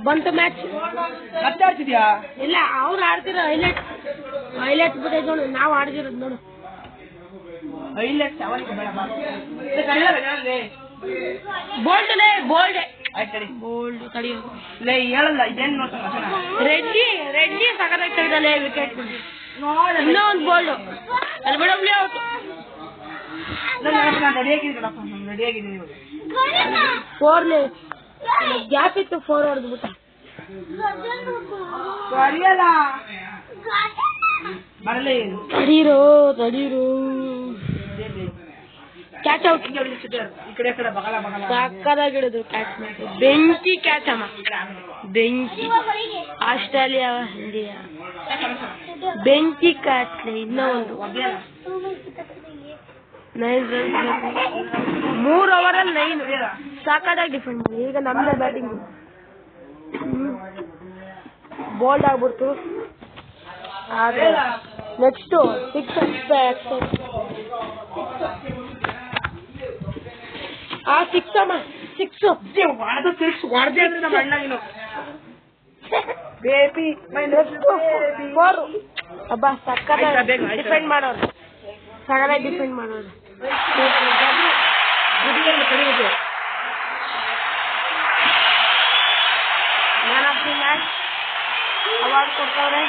ಬಂತು ಮ್ಯಾಚ್ ಮತ್ತೆ ಆಡ್ತಿದ್ಯಾ? ಇಲ್ಲ ಅವ್ರು ಆಡ್ತಿರೋ ಹೈಲೈಟ್ ಬಿಟ್ಟೈತೆ ನೋಡು, ನಾವು ಆಡ್ತಿರೋದು ನೋಡು. ಬೋಲ್ಡ್ ಬೋಲ್ಡ್ ತಡಿಯೋ ಹೇಳಲ್ಲ ಇದೇನು ನೋಡ್ತಾನೆ ರೆಡ್ಡಿ ಸಕತ್ತಾಗಿ ತೆಗ್ದಲ್ಲೇ ವಿಕೆಟ್. ಇನ್ನೂ ಒಂದು ಬೋಲ್ಡ್ ಅಲ್ಲಿ ಬಿಡಬ್ಲಿ ಔಟ್. ರೆಡಿಯಾಗಿದ್ದೀನಿ 4 ಗ್ಯಾಪ್ ಇತ್ತು, 4 ಹೊಡೆದ್ಬಿಟ್ಟ. ತಡೀರು ಕ್ಯಾಚ್ ಔಟ್. ಸಕ್ಕದಾಗಿಡಿದ್ರು ಕ್ಯಾಚ್ ಮಾಡಿ, ಬೆಂಕಿ ಕ್ಯಾಚ್ ಅಮ್ಮ, ಬೆಂಕಿ. ಆಸ್ಟ್ರೇಲಿಯಾ ಇಂಡಿಯಾ ಬೆಂಕಿ ಕ್ಯಾಚ್. ಇನ್ನೂ ಒಂದು 9 ರನ್ಸ್, 3 ಓವರಲ್ಲಿ 9. ಸಾಕಾಗಿ ಡಿಫೆಂಡ್ ಮಾಡಿ. ಈಗ ನಮ್ದೇ ಬ್ಯಾಟಿಂಗ್ ಬೋಲ್ಡ್ ಆಗ್ಬಿಡ್ತು. ಆದ್ರೆ ನೆಕ್ಸ್ಟ್ 6 ಅಮ್ಮ 6 ಹೊಡೆದೇ ಅಂದ್ರೆ ನಮ್ಮ ಅಣ್ಣ ನೀನು ಅಬ್ಬಾ ಸಕ್ಕತ್ತಾಗಿ ಡಿಫೆಂಡ್ ಮಾಡೋರು, ಸಗದಾಗಿ ಡಿಫೆಂಡ್ ಮಾಡೋರು. Man of the match award ಕೊಡ್ತಾವ್ರೆ.